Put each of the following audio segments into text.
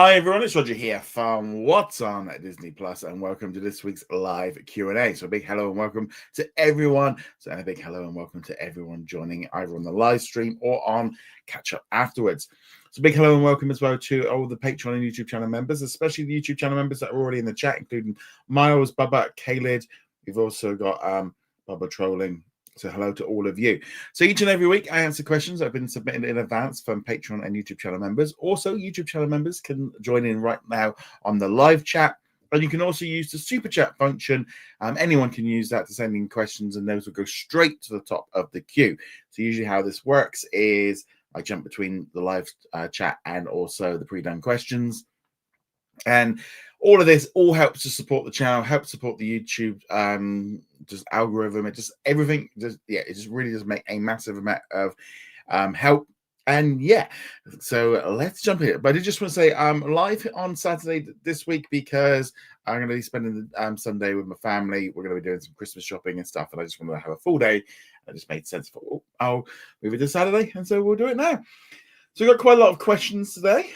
Hi everyone, it's Roger here from What's on at Disney Plus, and welcome to this week's live Q&A. So a big hello and welcome to everyone. And a big hello and welcome to everyone joining either on the live stream or on catch up afterwards. So big hello and welcome as well to all the Patreon and YouTube channel members, especially the YouTube channel members that are already in the chat, including Miles, Bubba, Kalid. We've also got Bubba trolling. So hello to all of you. So each and every week I answer questions that have been submitted in advance from Patreon and YouTube channel members. Also, YouTube channel members can join in right now on the live chat. And you can also use the super chat function. Anyone can use that to send in questions, and those will go straight to the top of the queue. So usually how this works is I jump between the live chat and also the pre-done questions. And all of this all helps to support the channel, helps support the YouTube just algorithm. It just everything it just really does make a massive amount of help. And yeah, so let's jump in. But I just want to say I'm live on Saturday this week because I'm going to be spending the Sunday with my family. We're going to be doing some Christmas shopping and stuff, and I just want to have a full day. It just made sense for I'll move it to Saturday, and so we'll do it now. So we've got quite a lot of questions today.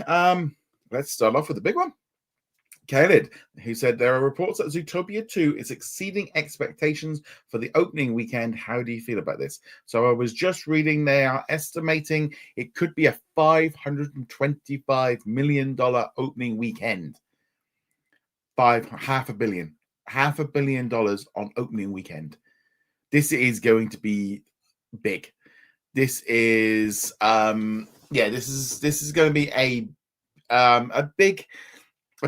Let's start off with the big one. Kalid, who said there are reports that Zootopia 2 is exceeding expectations for the opening weekend. How do you feel about this? So I was just reading they are estimating it could be a $525 million opening weekend. $500 million on opening weekend. This is going to be big. This is this is going to be a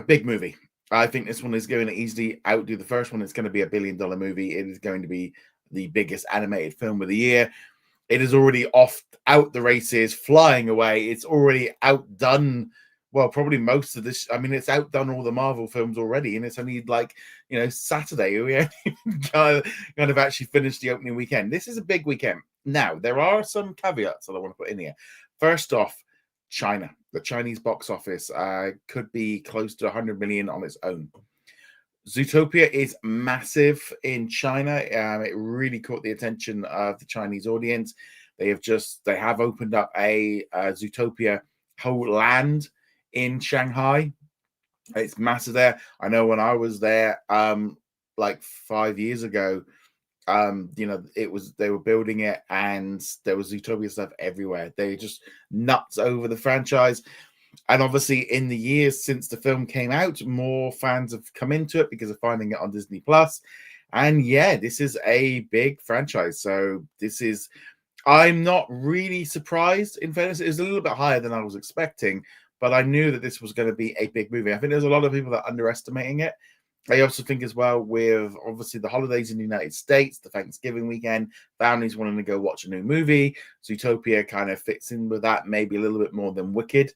big movie. I think this one is going to easily outdo the first one. It's going to be $1 billion movie. It is going to be the biggest animated film of the year. It is already out the races, flying away. It's already outdone, well, probably most of this. I mean, it's outdone all the Marvel films already, and it's only Saturday. We kind of actually finished the opening weekend. This is a big weekend. Now, there are some caveats that I want to put in here. First off, China. The Chinese box office could be close to 100 million on its own. Zootopia is massive in China. It really caught the attention of the Chinese audience. They have opened up a Zootopia whole land in Shanghai. It's massive there. I know when I was there like 5 years ago, they were building it and there was Zootopia stuff everywhere. They were just nuts over the franchise. And obviously in the years since the film came out, more fans have come into it because of finding it on Disney Plus. And yeah, this is a big franchise. So I'm not really surprised. In fairness, it was a little bit higher than I was expecting, but I knew that this was going to be a big movie. I think there's a lot of people that are underestimating it. I also think as well, with obviously the holidays in the United States, the Thanksgiving weekend, families wanting to go watch a new movie, Zootopia kind of fits in with that, maybe a little bit more than Wicked.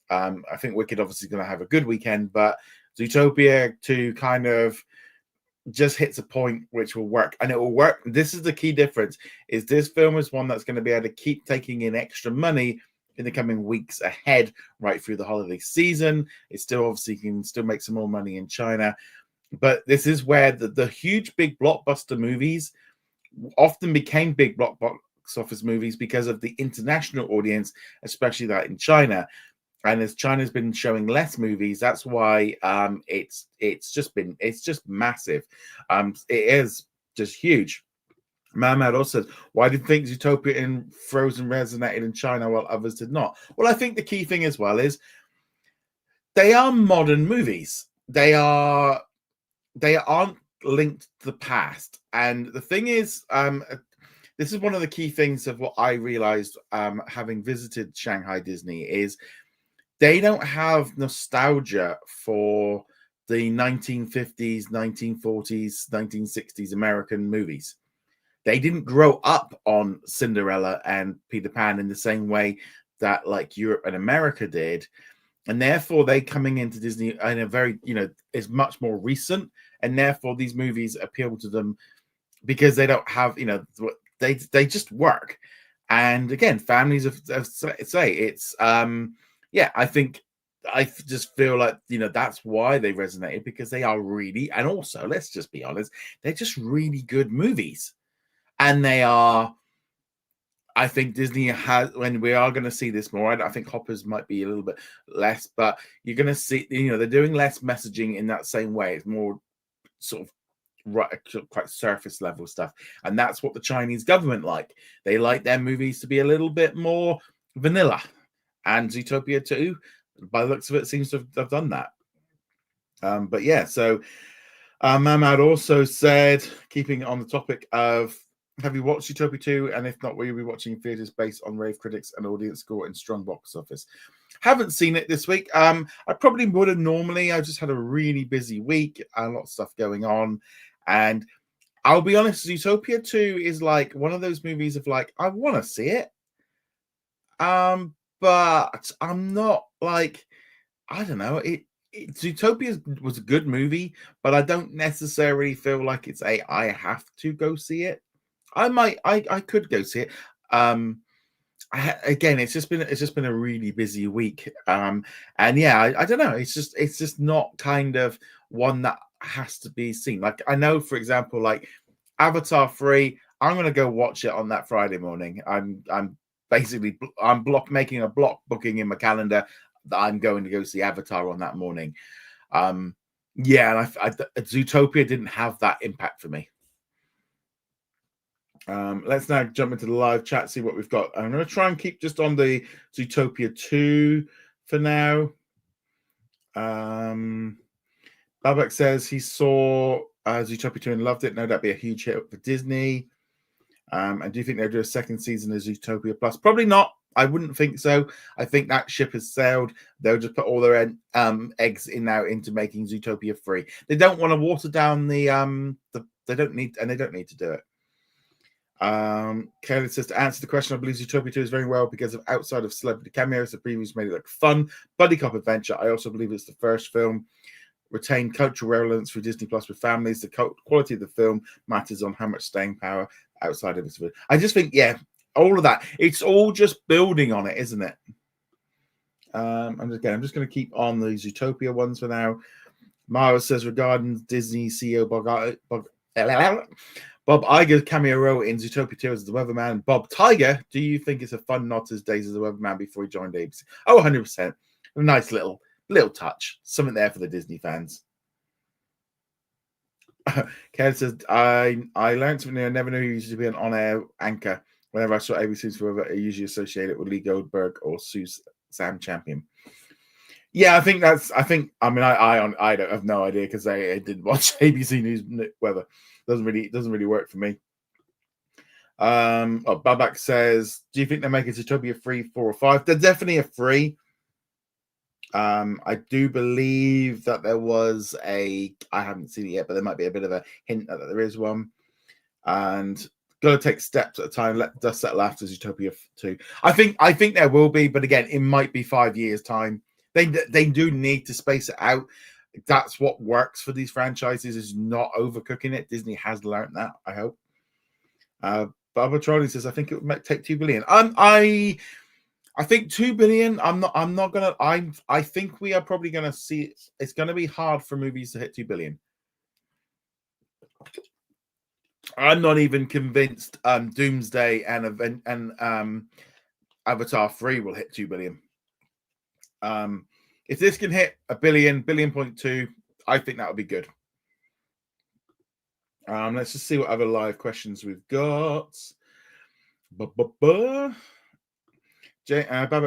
I think Wicked obviously is going to have a good weekend, but Zootopia 2 kind of just hits a point which will work, and it will work. This is the key difference, is this film is one that's going to be able to keep taking in extra money in the coming weeks ahead, right through the holiday season. It still obviously can still make some more money in China. But this is where the huge, big blockbuster movies often became big box office movies because of the international audience, especially that in China. And as China's been showing less movies, that's why it's just massive. It is just huge. Mahmoud also says, why do you think Zootopia and Frozen resonated in China while others did not? Well, I think the key thing as well is they are modern movies. They aren't linked to the past. And the thing is, this is one of the key things of what I realized having visited Shanghai Disney is they don't have nostalgia for the 1950s, 1940s, 1960s American movies. They didn't grow up on Cinderella and Peter Pan in the same way that like Europe and America did. And therefore they coming into Disney in a very, is much more recent. And therefore these movies appeal to them because they don't have, they just work. And again, families say it's, I just feel like, that's why they resonated, because they are really, and also, let's just be honest, they're just really good movies. And they are, I think Disney has, when we are going to see this more, I think Hoppers might be a little bit less, but you're going to see, they're doing less messaging in that same way. It's more sort of quite surface level stuff. And that's what the Chinese government like. They like their movies to be a little bit more vanilla. And Zootopia 2, by the looks of it, seems to have done that. But yeah, so Mamad also said, keeping on the topic of, have you watched Zootopia 2? And if not, will you be watching theaters based on rave critics and audience score and strong box office? Haven't seen it this week. I probably would have normally. I just had a really busy week, a lot of stuff going on. And I'll be honest, Zootopia 2 is like one of those movies of like, I want to see it. But I'm not like, I don't know. Zootopia was a good movie, but I don't necessarily feel like it's I have to go see it. I could go see it. Again, it's just been a really busy week. And yeah, I don't know. It's just not kind of one that has to be seen. Like, I know, for example, like Avatar 3, I'm gonna go watch it on that Friday morning. I'm basically making a block booking in my calendar that I'm going to go see Avatar on that morning. Yeah, and Zootopia didn't have that impact for me. Let's now jump into the live chat, see what we've got. I'm going to try and keep just on the Zootopia 2 for now. Babak says he saw Zootopia 2 and loved it. No, that'd be a huge hit for Disney. And do you think they'll do a second season of Zootopia Plus? Probably not. I wouldn't think so. I think that ship has sailed. They'll just put all their eggs in now into making Zootopia free. They don't want to water down they don't need to do it. Kelly says, to answer the question, I believe Zootopia 2 is very well because of outside of celebrity cameos. The previews made it look fun, buddy cop adventure. I also believe it's the first film retained cultural relevance for Disney Plus with families. The quality of the film matters on how much staying power outside of its. I just think, yeah, all of that. It's all just building on it, isn't it? I'm just going to keep on the Zootopia ones for now. Miles says, regarding Disney CEO Bob Iger's cameo role in Zootopia 2 as the Weatherman. Bob Tiger, do you think it's a fun nod to his days as the Weatherman before he joined ABC? Oh, 100%. A nice little touch. Something there for the Disney fans. Ken says, I learned something I never knew he used to be an on-air anchor. Whenever I saw ABC's Forever, I usually associate it with Lee Goldberg or Sam Champion. Yeah, I think I don't have no idea because I didn't watch ABC News Weather. Doesn't really work for me. Babak says, do you think they're making Zootopia 3, 4, or 5? They're definitely a 3. I do believe that there was I haven't seen it yet, but there might be a bit of a hint that there is one. And got to take steps at a time. Let dust settle after Zootopia 2. I think there will be, but again, it might be 5 years time. They do need to space it out. That's what works for these franchises, is not overcooking it. Disney has learned that, I hope. Barbara Trolley says, I think it would take 2 billion. I think 2 billion. I think we are probably gonna see it's gonna be hard for movies to hit 2 billion. I'm not even convinced Doomsday and Avatar 3 will hit 2 billion. If this can hit a billion, 1.2, I think that would be good. Let's just see what other live questions we've got. Babak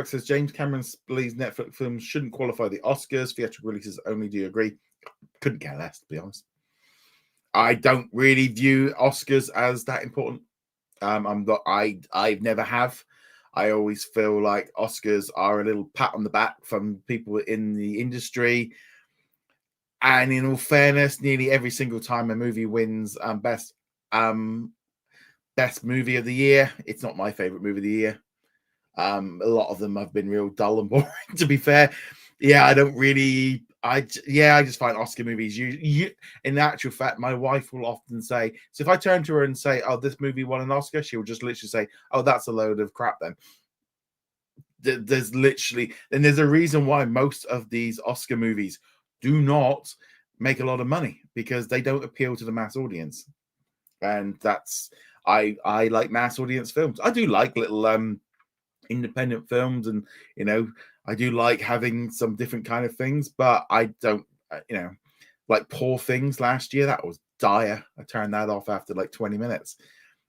says, James Cameron believes Netflix films shouldn't qualify the Oscars. Theatrical releases only. Do you agree? Couldn't care less, to be honest. I don't really view Oscars as that important. I never have. I always feel like Oscars are a little pat on the back from people in the industry. And in all fairness, nearly every single time a movie wins best movie of the year, it's not my favorite movie of the year. A lot of them have been real dull and boring, to be fair. Yeah, I just find Oscar movies, in actual fact, my wife will often say, so if I turn to her and say, oh, this movie won an Oscar, she'll just literally say, oh, that's a load of crap then. There's a reason why most of these Oscar movies do not make a lot of money, because they don't appeal to the mass audience. And I like mass audience films. I do like little independent films, and I do like having some different kind of things, but I don't like Poor Things last year. That was dire. I turned that off after like 20 minutes.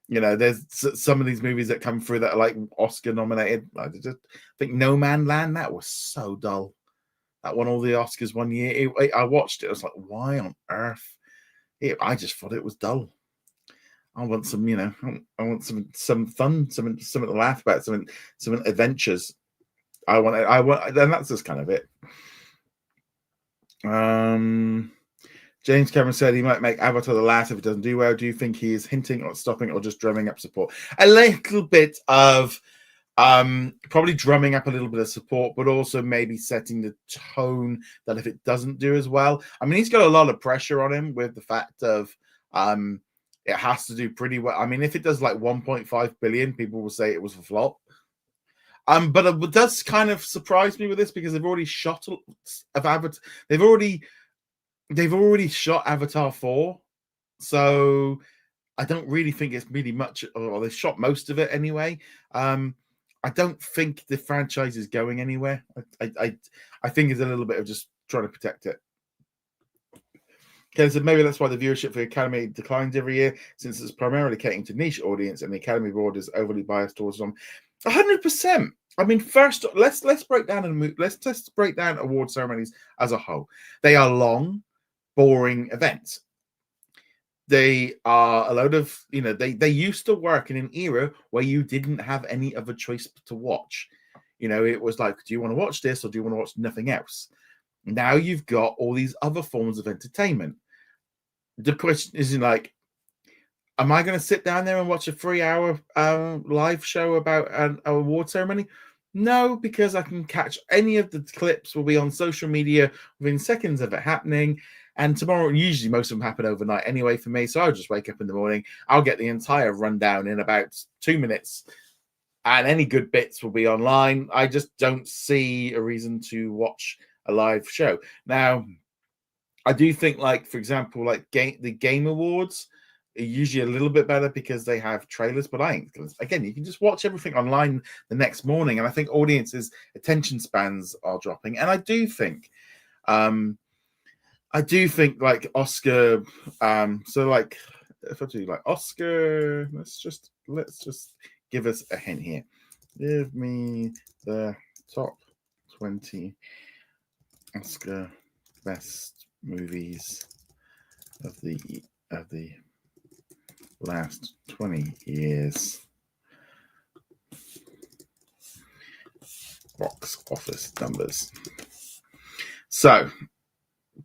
There's some of these movies that come through that are like Oscar nominated. I just think No Man Land, that was so dull. That won all the Oscars one year. I watched it. I was like, why on earth? I just thought it was dull. I want some, I want some fun, something to laugh about, some adventures. I want, and that's just kind of it. James Cameron said he might make Avatar the last if it doesn't do well. Do you think he is hinting or stopping or just drumming up support? A little bit of probably drumming up a little bit of support, but also maybe setting the tone that if it doesn't do as well, I mean, he's got a lot of pressure on him with the fact of it has to do pretty well. I mean, if it does like 1.5 billion, people will say it was a flop. But it does kind of surprise me with this because they've already shot Avatar. They've already shot Avatar 4, so I don't really think it's really much. Or they shot most of it anyway. I don't think the franchise is going anywhere. I think it's a little bit of just trying to protect it. Okay, so maybe that's why the viewership for the Academy declines every year, since it's primarily catering to niche audience, and the Academy board is overly biased towards them. 100%. I mean, first, let's break down let's break down award ceremonies as a whole. They are long, boring events. They are a load of, they used to work in an era where you didn't have any other choice to watch. It was like, do you want to watch this or do you want to watch nothing else? Now you've got all these other forms of entertainment. The question is like, am I going to sit down there and watch a 3-hour live show about an award ceremony? No, because I can catch any of the clips will be on social media within seconds of it happening. And tomorrow, usually most of them happen overnight anyway for me. So I'll just wake up in the morning. I'll get the entire rundown in about 2 minutes. And any good bits will be online. I just don't see a reason to watch a live show. Now, I do think, like, for example, like the Game Awards are usually a little bit better because they have trailers, but again, you can just watch everything online the next morning. And I think audiences' attention spans are dropping. And I do think like Oscar, so like if I do like Oscar, let's just give us a hint here. Give me the top 20 Oscar best movies of the last 20 years. Box office numbers. So,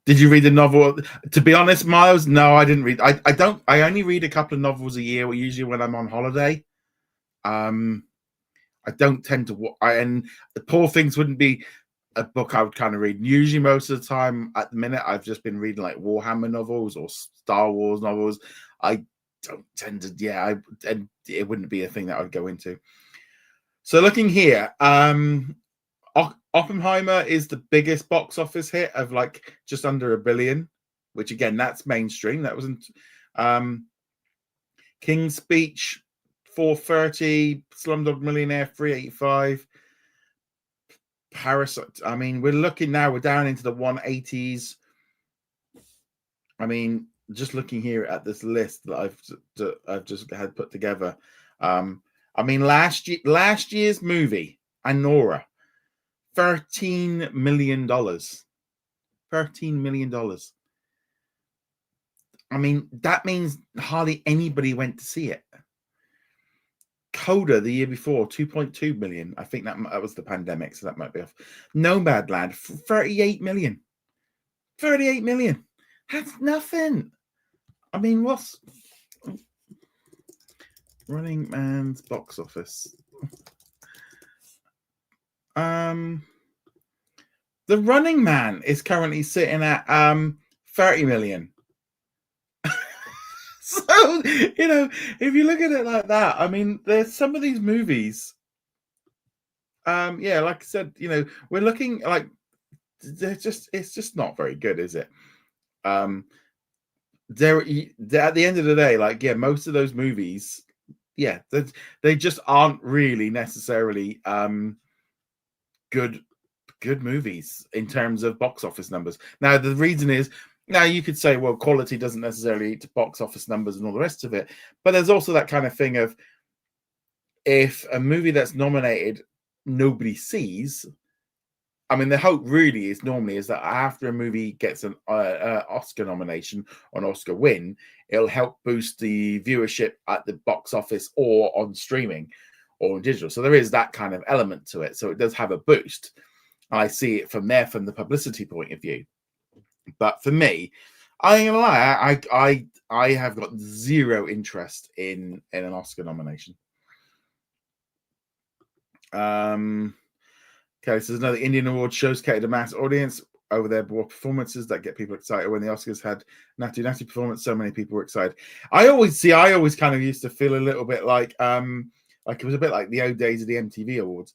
did you read the novel? To be honest, Miles, no, I didn't read. I only read a couple of novels a year, usually when I'm on holiday. I don't tend to. And the Poor Things wouldn't be a book I would kind of read. Usually, most of the time, at the minute, I've just been reading like Warhammer novels or Star Wars novels. I don't tend to. And it wouldn't be a thing that I'd go into. So, looking here, Oppenheimer is the biggest box office hit of like just under $1 billion, which again, that's mainstream. That wasn't King's Speech, 430, Slumdog Millionaire, 385. Parasite. I mean, we're down into the 180s. I mean, just looking here at this list that I've just had put together. I mean, last year's movie, Anora, $13 million. $13 million. I mean, that means hardly anybody went to see it. Coda the year before, 2.2 million. I think that was the pandemic, so that might be off. Nomadland, 38 million. 38 million. That's nothing. I mean, what's Running Man's box office? The Running Man is currently sitting at 30 million. So, if you look at it like that, I mean, there's some of these movies. Yeah, like I said, we're looking like it's just not very good, is it? There at the end of the day, like, yeah, most of those movies, yeah, they just aren't really necessarily good movies in terms of box office numbers. Now, the reason is, now you could say, well, quality doesn't necessarily eat to box office numbers and all the rest of it, but there's also that kind of thing of, if a movie that's nominated nobody sees, I mean, the hope really is normally is that after a movie gets an Oscar nomination or an Oscar win, it'll help boost the viewership at the box office or on streaming or on digital. So there is that kind of element to it. So it does have a boost. I see it from the publicity point of view. But for me, I ain't gonna lie, I have got zero interest in an Oscar nomination. Okay, so there's another Indian Awards shows catered to mass audience. Over there were performances that get people excited. When the Oscars had Natty performance, so many people were excited. I always kind of used to feel a little bit like it was a bit like the old days of the MTV Awards.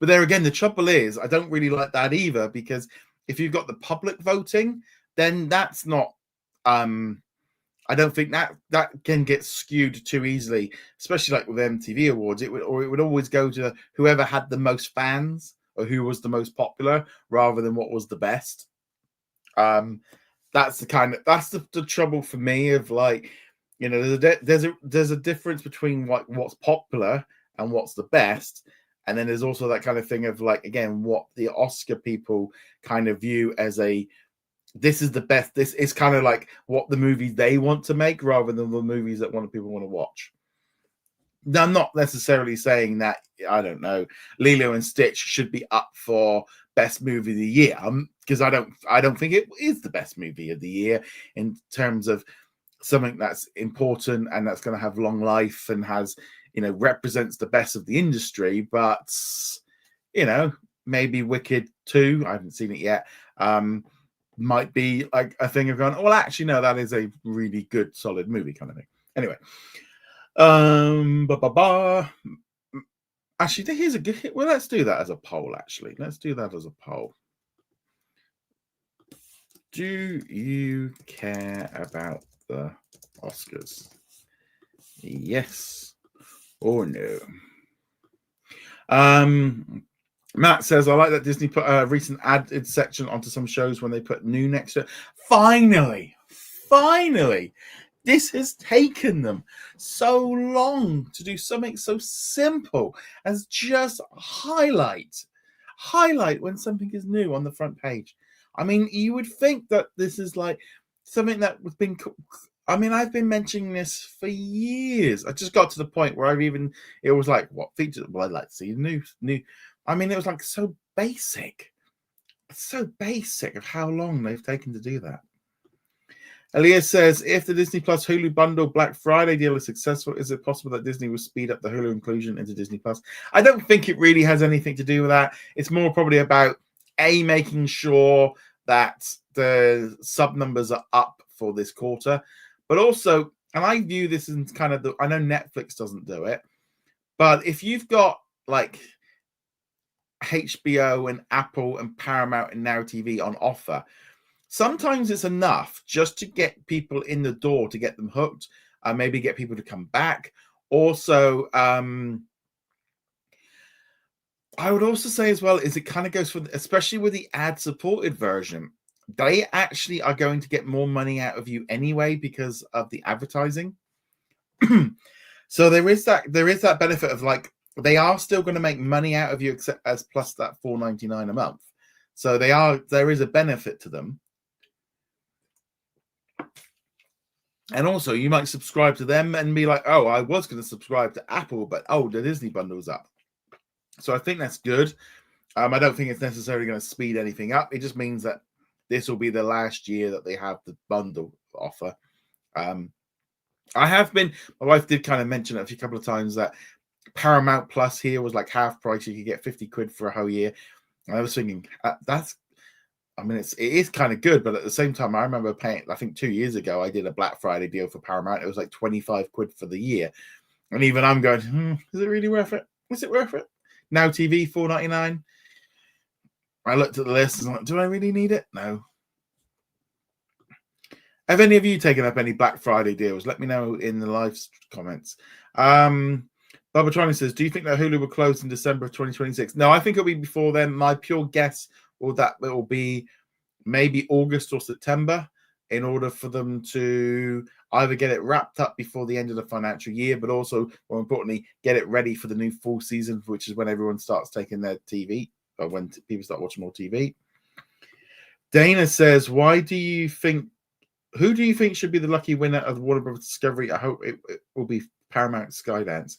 But there again, the trouble is, I don't really like that either, because if you've got the public voting, then that's not I don't think that can get skewed too easily, especially like with MTV Awards. It would always go to whoever had the most fans or who was the most popular, rather than what was the best. That's the trouble for me of, like, you know, there's a difference between like what's popular and what's the best. And then there's also that kind of thing of, like, again, what the Oscar people kind of view as this is the best. This is kind of like what the movies they want to make, rather than the movies that people want to watch. Now, I'm not necessarily saying that, I don't know, Lilo and Stitch should be up for best movie of the year, because I don't think it is the best movie of the year in terms of something that's important and that's going to have long life and has, you know, represents the best of the industry. But, you know, maybe Wicked 2, I haven't seen it yet, might be like a thing of going, well, actually, no, that is a really good, solid movie kind of thing. Anyway, actually, here's a good. Well, let's do that as a poll. Actually, let's do that as a poll. Do you care about the Oscars? Yes or no? Matt says, I like that Disney put a recent added section onto some shows when they put new next to it. Finally, this has taken them so long to do something so simple as just highlight when something is new on the front page. I mean, you would think that this is like something that was been. I mean, I've been mentioning this for years. I just got to the point where it was like, what features? Well, I'd like to see new. I mean, it was like so basic of how long they've taken to do that. Elias says, if the Disney Plus Hulu bundle Black Friday deal is successful, is it possible that Disney will speed up the Hulu inclusion into Disney Plus? I don't think it really has anything to do with that. It's more probably about making sure that the sub numbers are up for this quarter, but also, and I view this as kind of I know Netflix doesn't do it, but if you've got like HBO and Apple and Paramount and Now TV on offer, sometimes it's enough just to get people in the door, to get them hooked, maybe get people to come back. Also, I would also say as well is it kind of goes for, especially with the ad-supported version, they actually are going to get more money out of you anyway because of the advertising. So there is that benefit of, like, they are still going to make money out of you, except as plus that $4.99 a month. So there is a benefit to them. And also, you might subscribe to them and be like, oh, I was going to subscribe to Apple, but the Disney bundle's up. So I think that's good. I don't think it's necessarily going to speed anything up. It just means that this will be the last year that they have the bundle offer. My wife did kind of mention it a couple of times that Paramount Plus here was like half price. You could get 50 quid for a whole year. And I was thinking, it is kind of good, but at the same time, I remember paying, I think 2 years ago, I did a Black Friday deal for Paramount. It was like 25 quid for the year. And even I'm going, is it really worth it? Is it worth it? Now TV, $4.99. I looked at the list and I was like, do I really need it? No. Have any of you taken up any Black Friday deals? Let me know in the live comments. Bubba Trani says, do you think that Hulu will close in December of 2026? No, I think it'll be before then. My pure guess will that it will be maybe August or September, in order for them to either get it wrapped up before the end of the financial year, but also, more importantly, get it ready for the new fall season, which is when everyone starts taking their TV, or when people start watching more TV. Dana says, who do you think should be the lucky winner of the Warner Bros. Discovery? I hope it will be Paramount Skydance.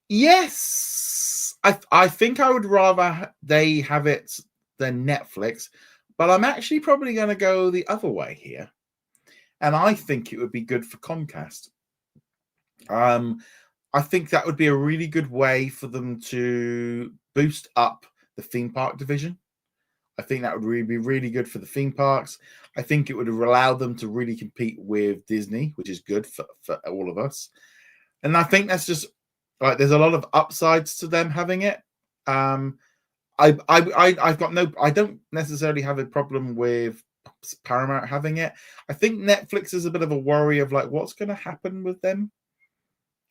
Yes, I think I would rather they have it than Netflix, but I'm actually probably going to go the other way here, and I think it would be good for Comcast. I think that would be a really good way for them to boost up the theme park division. I think that would really be really good for the theme parks. I think it would allow them to really compete with Disney, which is good for all of us. And I think that's just like, there's a lot of upsides to them having it. I don't necessarily have a problem with Paramount having it. I think Netflix is a bit of a worry of like, what's going to happen with them?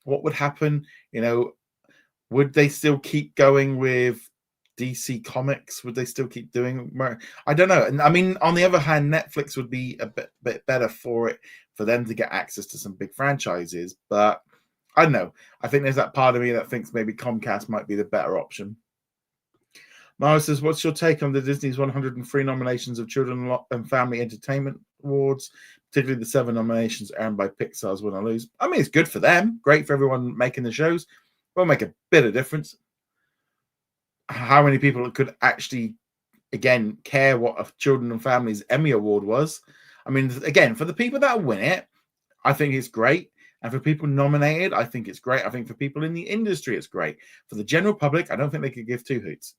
What would happen? Would they still keep going with DC Comics? Would they still keep doing? I don't know. And I mean, on the other hand, Netflix would be a bit better for them to get access to some big franchises. But I don't know. I think there's that part of me that thinks maybe Comcast might be the better option. Mara says, what's your take on the Disney's 103 nominations of Children and Family Entertainment Awards, particularly the 7 nominations earned by Pixar's Win or Lose? I mean, it's good for them. Great for everyone making the shows. Will make a bit of difference. How many people could actually, again, care what a Children and Families Emmy Award was? I mean, again, for the people that win it, I think it's great. And for people nominated, I think it's great. I think for people in the industry, it's great. For the general public, I don't think they could give 2 hoots.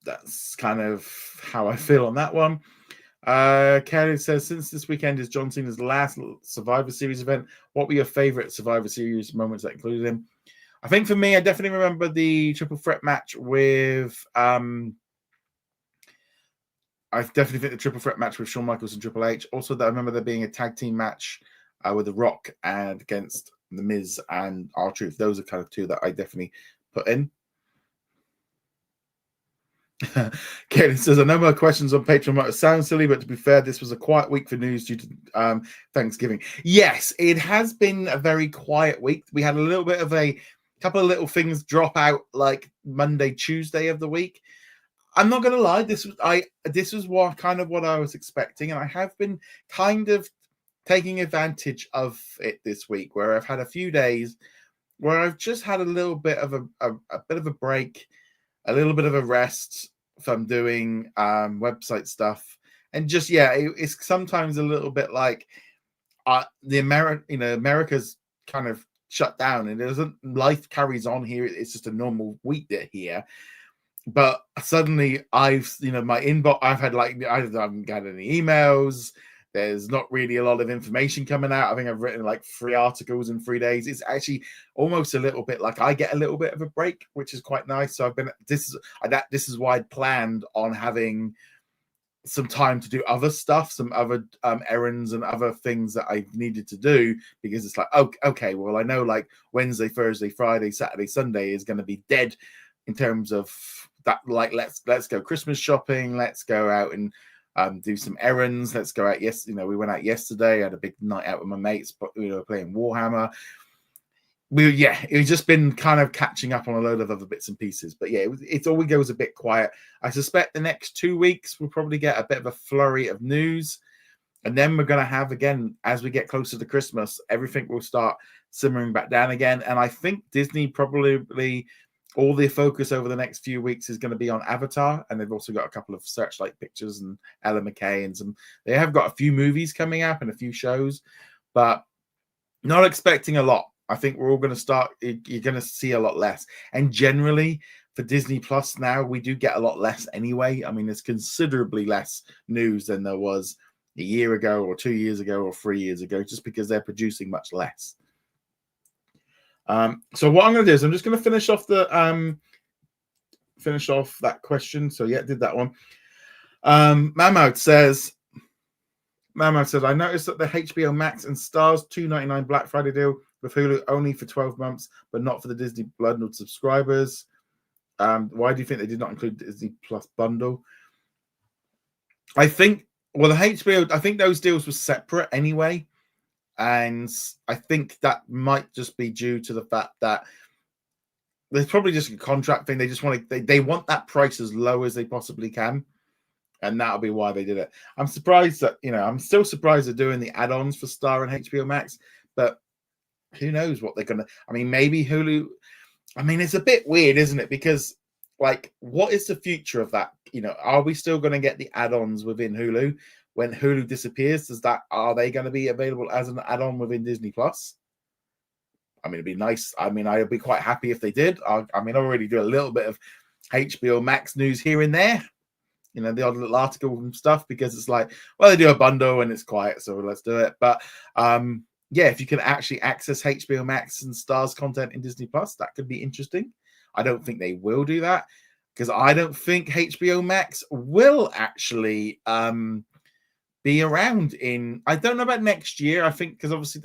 That's kind of how I feel on that one. Kelly says, since this weekend is John Cena's last Survivor Series event, what were your favorite Survivor Series moments that included him? I think for me, I definitely remember the triple threat match with I definitely think the triple threat match with Shawn Michaels and Triple H. Also, that I remember there being a tag team match with The Rock and against The Miz and R-Truth. Those are kind of 2 that I definitely put in. Kaden says, I know my questions on Patreon might sound silly, but to be fair, this was a quiet week for news due to Thanksgiving. Yes, it has been a very quiet week. We had a little bit of a couple of little things drop out like Monday, Tuesday of the week. I'm not going to lie, this was what I was expecting, and I have been kind of taking advantage of it this week, where I've had a few days where I've just had a little bit of a bit of a break, a little bit of a rest from doing website stuff, and just it's sometimes a little bit like America's kind of shut down, and life carries on here. It's just a normal week here, but suddenly my inbox. I've had I haven't got any emails. There's not really a lot of information coming out. I think I've written like 3 articles in 3 days. It's actually almost a little bit like I get a little bit of a break, which is quite nice. So this is why I'd planned on having some time to do other stuff, some other errands and other things that I needed to do, because it's like, okay, well, I know like Wednesday, Thursday, Friday, Saturday, Sunday is going to be dead in terms of that. Like, let's go Christmas shopping. Let's go out and do some errands. Let's go out. Yes, we went out yesterday. I had a big night out with my mates, but playing Warhammer. It's just been kind of catching up on a load of other bits and pieces. But yeah, it always goes a bit quiet. I suspect the next 2 weeks we'll probably get a bit of a flurry of news, and then we're going to have, again, as we get closer to Christmas, everything will start simmering back down again. And I think Disney probably, all their focus over the next few weeks is going to be on Avatar, and they've also got a couple of Searchlight Pictures and Ella McKay and they have got a few movies coming up and a few shows, but not expecting a lot. I think we're all going to start, you're going to see a lot less. And generally for Disney Plus now, we do get a lot less anyway. I mean, there's considerably less news than there was a year ago or 2 years ago or 3 years ago, just because they're producing much less. So what I'm going to do is I'm just going to finish off that question. So yeah, did that one. Mahmoud says, Mama said, I noticed that the HBO Max and Stars $2.99 Black Friday deal with Hulu only for 12 months, but not for the Disney bundled subscribers. Why do you think they did not include Disney Plus bundle? I think, well, the HBO, I think those deals were separate anyway. And I think that might just be due to the fact that there's probably just a contract thing. They just want to, they want that price as low as they possibly can. And that'll be why they did it. I'm surprised that, I'm still surprised they're doing the add-ons for Star and HBO Max, but who knows what they're going to, maybe Hulu, it's a bit weird, isn't it? Because like, what is the future of that? Are we still going to get the add-ons within Hulu when Hulu disappears? Are they going to be available as an add-on within Disney Plus? It'd be nice. I'd be quite happy if they did. I already do a little bit of HBO Max news here and there. The odd little article and stuff, because it's like, well, they do a bundle and it's quiet, so let's do it. But yeah, if you can actually access HBO Max and Stars content in Disney Plus, that could be interesting. I don't think they will do that, because I don't think HBO Max will actually be around in, I don't know about next year. I think because obviously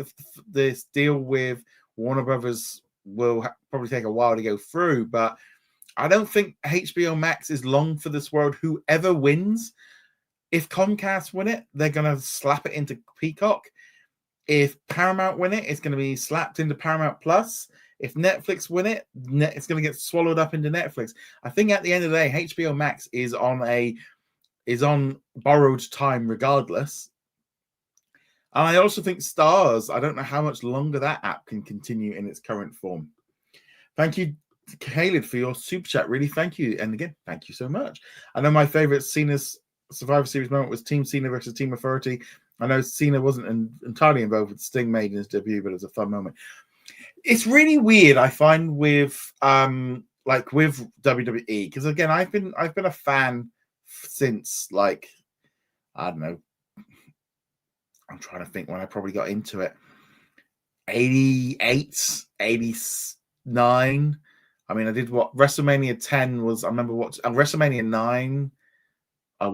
this deal with Warner Brothers will probably take a while to go through, but I don't think HBO Max is long for this world. Whoever wins, if Comcast win it, they're going to slap it into Peacock. If Paramount win it, it's going to be slapped into Paramount Plus. If Netflix win it, it's going to get swallowed up into Netflix. I think at the end of the day, HBO Max is on borrowed time regardless. And I also think Stars, I don't know how much longer that app can continue in its current form. Thank you, Caleb, for your super chat. Really, thank you. And again, thank you so much. I know my favorite Cena's Survivor Series moment was Team Cena versus Team Authority. I know Cena wasn't entirely involved with Sting made in his debut, but it was a fun moment. It's really weird, I find, with with WWE, because again, I've been a fan since, like, I don't know, I'm trying to think when I probably got into it. 88, 89. I did what WrestleMania 10 was. I remember watching WrestleMania 9. I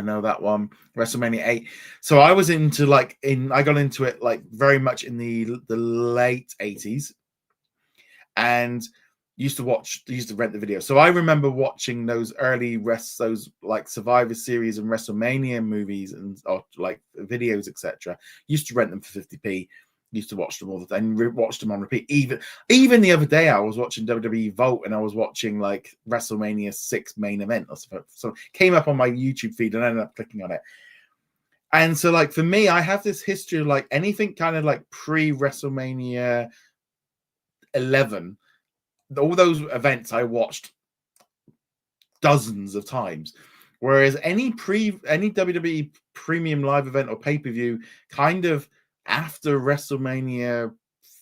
know that one. WrestleMania 8. So I was into I got into it like very much in the late 80s, and used to rent the video. So I remember watching those early those like Survivor Series and WrestleMania movies or like videos, etc. Used to rent them for 50p. Used to watch them all the time, watched them on repeat. Even the other day, I was watching WWE Vault, and I was watching like WrestleMania 6 main event. So it came up on my YouTube feed, and I ended up clicking on it. And so, like, for me, I have this history of like anything kind of like pre-WrestleMania 11. All those events I watched dozens of times. Whereas any WWE premium live event or pay-per-view kind of after WrestleMania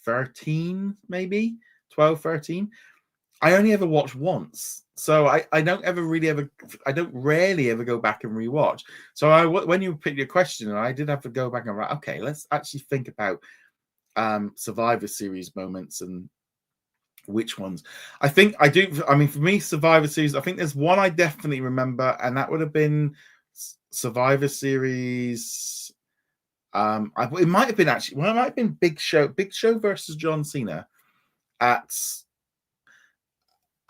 13, maybe 12, 13, I only ever watched once. So I don't rarely ever go back and rewatch. So when you picked your question, I did have to go back and write, okay, let's actually think about Survivor Series moments and which ones. I think I do. For me, Survivor Series, I think there's one I definitely remember, and that would have been Survivor Series. It might have been actually. Well, it might have been Big Show versus John Cena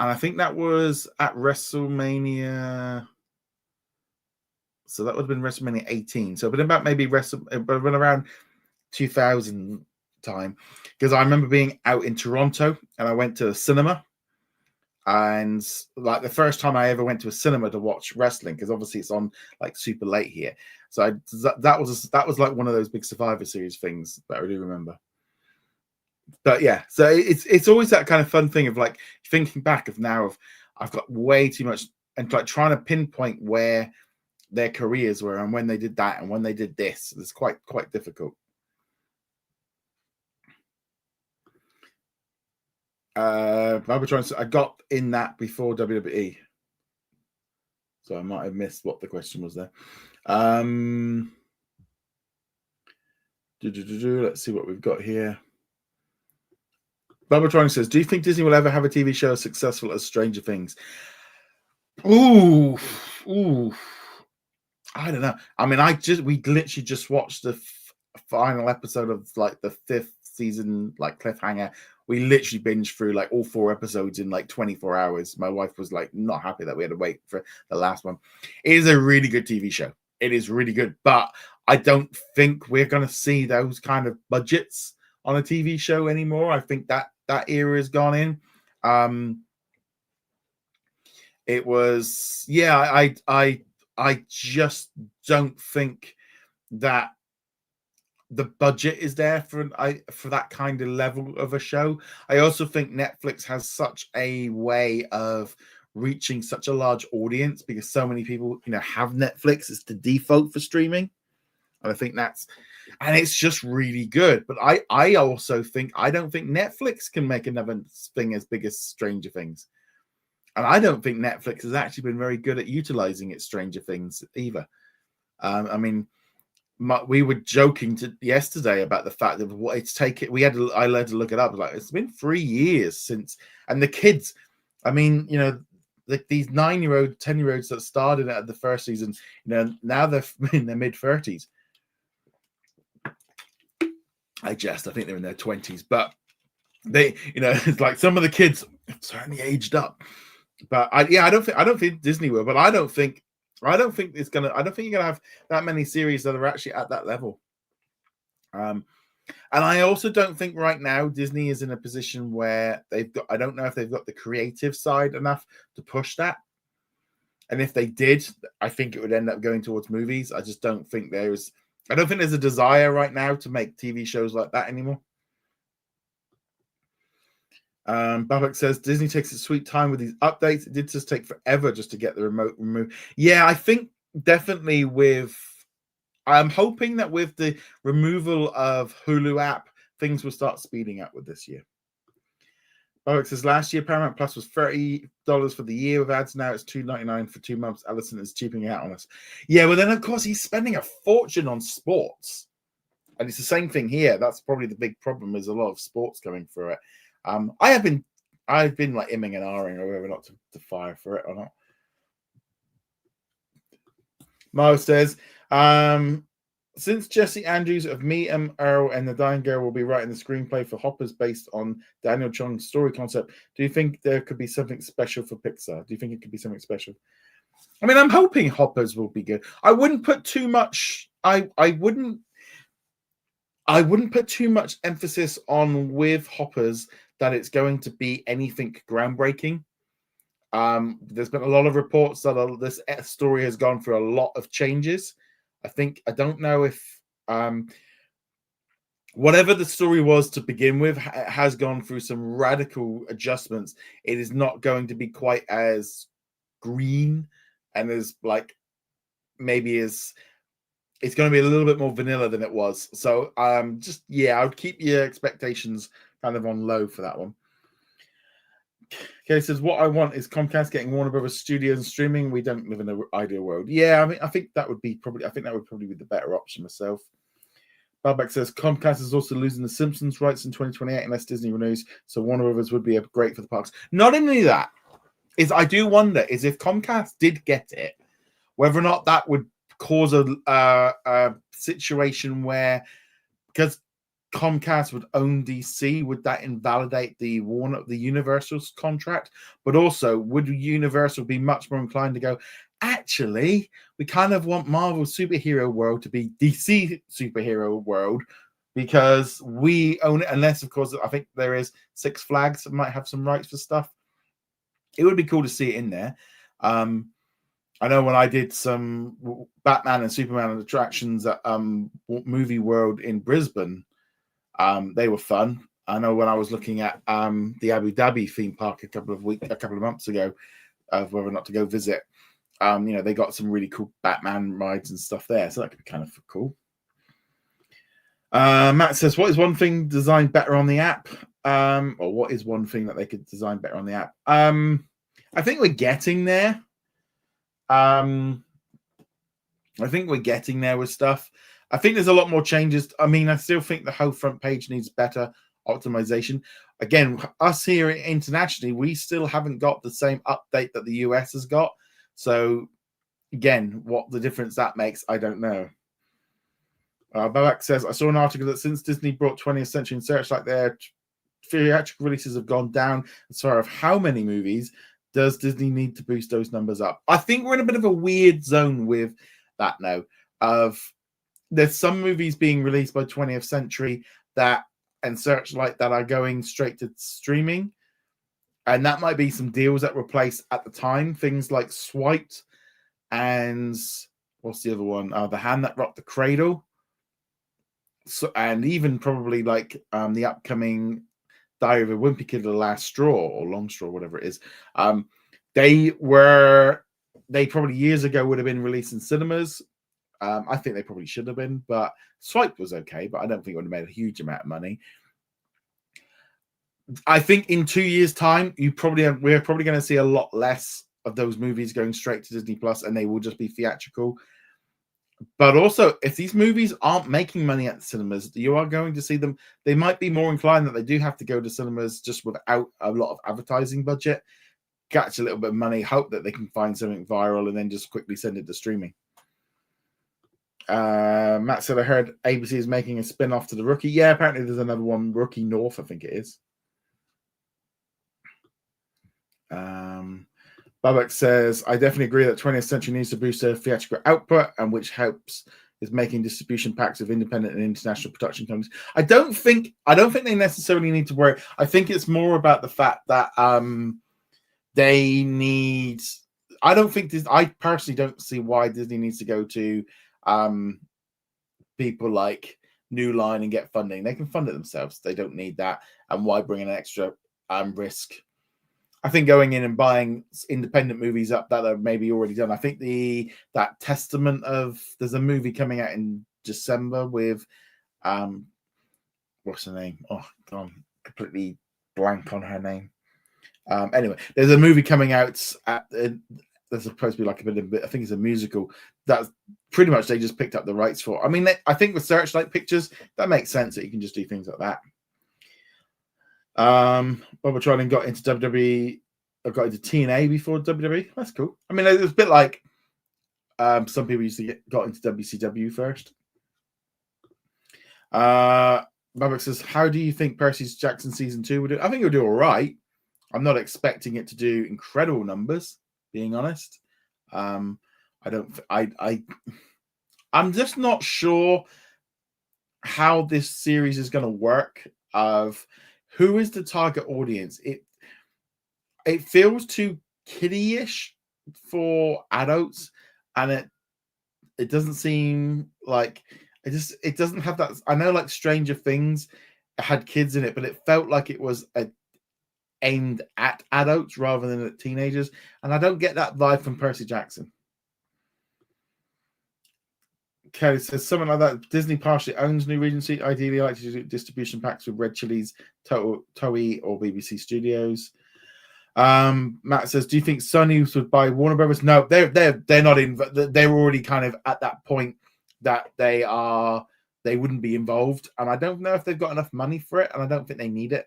and I think that was at WrestleMania. So that would have been WrestleMania 18. So, but about maybe around 2000 time, because I remember being out in Toronto and I went to a cinema, and like the first time I ever went to a cinema to watch wrestling, because obviously it's on like super late here. So that was like one of those big Survivor Series things that I do remember. But yeah, so it's always that kind of fun thing of like thinking back of now of I've got way too much, and like trying to pinpoint where their careers were and when they did that and when they did this. It's quite difficult. I got in that before WWE, so I might have missed what the question was there. Let's see what we've got here. Babatron says, do you think Disney will ever have a TV show as successful as Stranger Things? Ooh. I don't know. I mean, we literally just watched the final episode of like the 5th season, like cliffhanger. We literally binged through like all 4 episodes in like 24 hours. My wife was like not happy that we had to wait for the last one. It is a really good TV show. It is really good, but I don't think we're going to see those kind of budgets on a TV show anymore. I think that era has gone in. It was, yeah, I just don't think that the budget is there for that kind of level of a show. I also think Netflix has such a way of reaching such a large audience because so many people, have Netflix as the default for streaming. And I think and it's just really good. But I also think, I don't think Netflix can make another thing as big as Stranger Things. And I don't think Netflix has actually been very good at utilizing its Stranger Things either. I mean, we were joking yesterday about the fact that what it's taken. I had to look it up. Like, it's been 3 years since, and the kids. I mean, these 9-year-old, 10-year-olds that started at the first season, now they're in their mid-30s. I think they're in their 20s, but they, it's like some of the kids have certainly aged up. But I don't think Disney will. But I don't think you're gonna have that many series that are actually at that level. And I also don't think right now Disney is in a position where I don't know if they've got the creative side enough to push that. And if they did, I think it would end up going towards movies. I just don't think there's a desire right now to make TV shows like that anymore. Babak says Disney takes its sweet time with these updates. It did just take forever just to get the remote removed. Yeah, I think definitely I'm hoping that with the removal of Hulu app, things will start speeding up with this year. Babak says last year Paramount Plus was $30 for the year with ads. Now it's $2.99 for 2 months. Allison is cheaping out on us. Yeah, well then of course he's spending a fortune on sports, and it's the same thing here. That's probably the big problem. Is a lot of sports coming through it. I've been like imming and ahhing or whether not to fire for it or not. Miles says, since Jesse Andrews of Me, Earl and the Dying Girl will be writing the screenplay for Hoppers based on Daniel Chong's story concept, do you think there could be something special for Pixar? Do you think it could be something special? I mean, I'm hoping Hoppers will be good. I wouldn't put too much. I wouldn't put too much emphasis on with Hoppers that it's going to be anything groundbreaking. There's been a lot of reports that this story has gone through a lot of changes. I don't know if whatever the story was to begin with has gone through some radical adjustments. It is not going to be quite as green and as like maybe as it's going to be a little bit more vanilla than it was. So I would keep your expectations kind of on low for that one. Okay, says what I want is Comcast getting Warner Brothers Studios and streaming. We don't live in an ideal world. Yeah, I mean, I think that would probably be the better option myself. Babak says Comcast is also losing the Simpsons rights in 2028 unless Disney renews. So Warner Brothers would be great for the parks. Not only that, I do wonder is if Comcast did get it, whether or not that would cause a situation where, because Comcast would own DC, would that invalidate the Universal's contract? But also, would Universal be much more inclined to go, actually, we kind of want Marvel superhero world to be DC superhero world because we own it, unless, of course, I think there is Six Flags that might have some rights for stuff. It would be cool to see it in there. I know when I did some Batman and Superman attractions at Movie World in Brisbane, they were fun. I know when I was looking at the Abu Dhabi theme park a couple of months ago, of whether or not to go visit, they got some really cool Batman rides and stuff there, so that could be kind of cool. Matt says, what is one thing designed better on the app? Or what is one thing that they could design better on the app? I think we're getting there. I think we're getting there with stuff. I think there's a lot more changes. I mean, I still think the whole front page needs better optimization. Again, us here internationally, we still haven't got the same update that the US has got. So Again, what the difference that makes, I don't know. Babak says, I saw an article that since Disney brought 20th Century and Searchlight, their theatrical releases have gone down as far as how many movies does Disney need to boost those numbers up? I think we're in a bit of a weird zone with that now. Of there's some movies being released by 20th Century that and Searchlight that are going straight to streaming, and that might be some deals that were placed at the time. Things like Swiped and what's the other one? The Hand That Rocked the Cradle. So, and even probably like the upcoming Diary of a Wimpy Kid, The Last Straw or Long Straw, whatever it is. They probably years ago would have been released in cinemas. I think they probably should have been, but Swipe was okay, but I don't think it would have made a huge amount of money. I think in 2 years' time, we're probably going to see a lot less of those movies going straight to Disney Plus, and they will just be theatrical. But also, if these movies aren't making money at the cinemas, you are going to see them. They might be more inclined that they do have to go to cinemas just without a lot of advertising budget, catch a little bit of money, hope that they can find something viral, and then just quickly send it to streaming. Matt said, I heard ABC is making a spin-off to The Rookie. Yeah, apparently there's another one, Rookie North, I think it is. Babak says, I definitely agree that 20th Century needs to boost their theatrical output, and which helps is making distribution packs of independent and international production companies. I don't think they necessarily need to worry. I think it's more about the fact that they need. I personally don't see why Disney needs to go to people like New Line and get funding. They can fund it themselves. They don't need that. And why bring an extra risk? I think going in and buying independent movies up that are maybe already done. I think that Testament of there's a movie coming out in December with what's her name? Oh, God, completely blank on her name. Anyway, there's a movie coming out there's supposed to be like a bit of I think it's a musical that's pretty much they just picked up the rights for. I mean, I think with Searchlight Pictures, that makes sense that you can just do things like that. Boba Trinan got into WWE, got into TNA before WWE. That's cool. I mean, it's a bit like some people used to got into WCW first. Babak says, how do you think Percy Jackson season 2 would do? I think it'll do all right. I'm not expecting it to do incredible numbers, being honest. I'm just not sure how this series is going to work. Of who is the target audience? It feels too kiddie-ish for adults, and it doesn't seem like it doesn't have that. I know like Stranger Things had kids in it, but it felt like it was aimed at adults rather than at teenagers, and I don't get that vibe from Percy Jackson. Kelly says something like that. Disney partially owns New Regency. Ideally, I like to do distribution packs with Red Chili's, Toei, or BBC Studios. Matt says, do you think Sony would buy Warner Brothers? No, they're not in. They're already kind of at that point that they wouldn't be involved, and I don't know if they've got enough money for it, and I don't think they need it.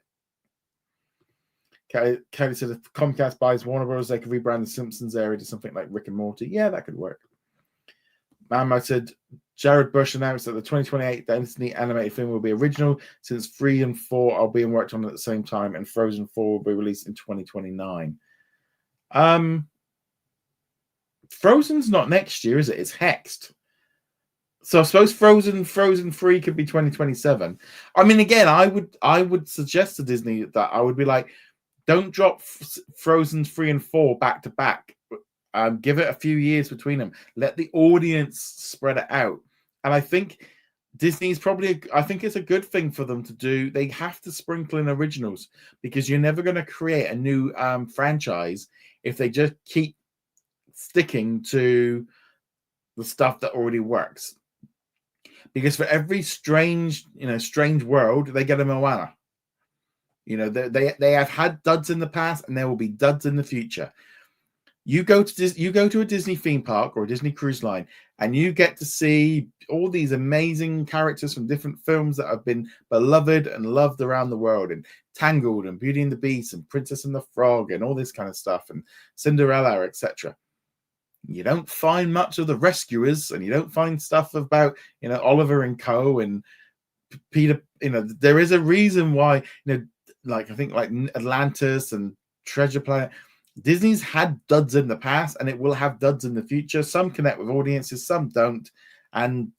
Kelly said, if Comcast buys Warner Brothers, they could rebrand the Simpsons area to something like Rick and Morty. Yeah, that could work. I said, Jared Bush announced that the 2028 Disney animated film will be original, since 3 and 4 are being worked on at the same time, and Frozen 4 will be released in 2029. Frozen's not next year, is it? It's Hexed. So I suppose Frozen 3 could be 2027. I mean, again, I would suggest to Disney that I would be like, don't drop Frozen 3 and 4 back to back. Give it a few years between them. Let the audience spread it out. And I think Disney's I think it's a good thing for them to do. They have to sprinkle in originals, because you're never going to create a new franchise if they just keep sticking to the stuff that already works. Because for every strange world, they get a Moana. They have had duds in the past, and there will be duds in the future. You go to a Disney theme park or a Disney cruise line, and you get to see all these amazing characters from different films that have been beloved and loved around the world, and Tangled and Beauty and the Beast and Princess and the Frog and all this kind of stuff, and Cinderella, etc. You don't find much of the rescuers, and you don't find stuff about, Oliver and Co. and Peter. There is a reason why, like I think like Atlantis and Treasure Planet. Disney's had duds in the past, and it will have duds in the future. Some connect with audiences, some don't, and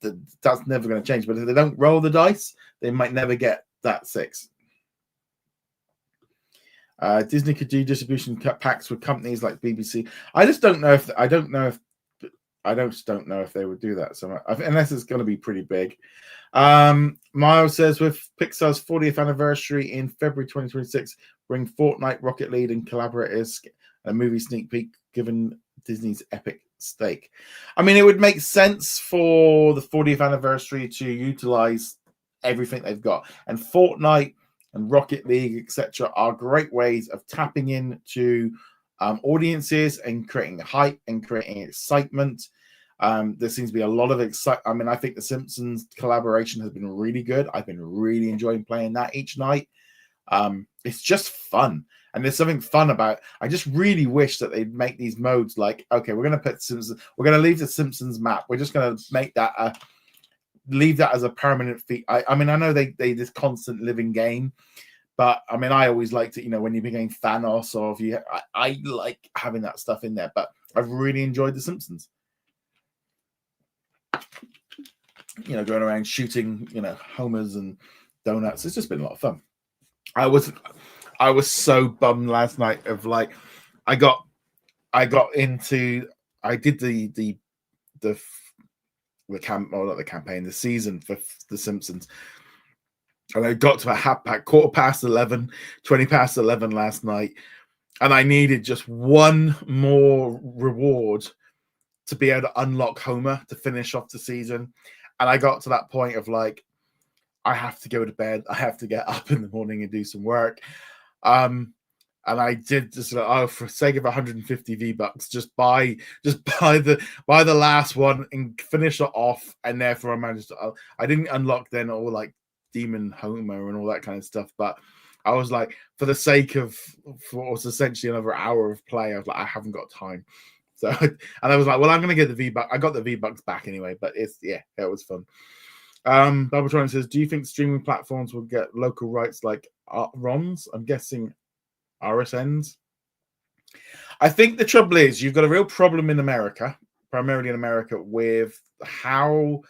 that's never going to change. But if they don't roll the dice, they might never get that 6. Disney could do distribution packs with companies like BBC. I just don't know if they would do that so much, unless it's going to be pretty big. Miles says, with Pixar's 40th anniversary in February 2026, bring Fortnite, Rocket League, and collaborators a movie sneak peek given Disney's epic stake. I mean, it would make sense for the 40th anniversary to utilize everything they've got, and Fortnite and Rocket League, etc., are great ways of tapping into audiences and creating hype and creating excitement. There seems to be a lot of excitement. I mean, I think the Simpsons collaboration has been really good. I've been really enjoying playing that each night. It's just fun. And there's something fun about. I just really wish that they'd make these modes like, okay, we're going to put Simpsons. We're going to leave the Simpsons map. We're just going to make that leave that as a permanent feat. I mean, I know they this constant living game, but I mean, I always liked it. When you became Thanos, or if you, I like having that stuff in there. But I've really enjoyed the Simpsons. Going around shooting, homers and donuts. It's just been a lot of fun. I was so bummed last night of like, I did the campaign, the season for the Simpsons. And I got to a 11:15, 20 past 11 last night. And I needed just one more reward to be able to unlock Homer to finish off the season. And I got to that point of like, I have to go to bed. I have to get up in the morning and do some work. And I did just for sake of 150 V-Bucks, just buy the last one and finish it off. And therefore I managed to, I didn't unlock then all like Demon Homer and all that kind of stuff. But I was like, for the sake of, for what's essentially another hour of play, I was like, I haven't got time. So, and I was like, well, I'm going to get the V-Bucks. I got the V-Bucks back anyway, but it was fun. Babbletron says, do you think streaming platforms will get local rights like ROMs? I'm guessing RSNs. I think the trouble is you've got a real problem in America, primarily in America, with how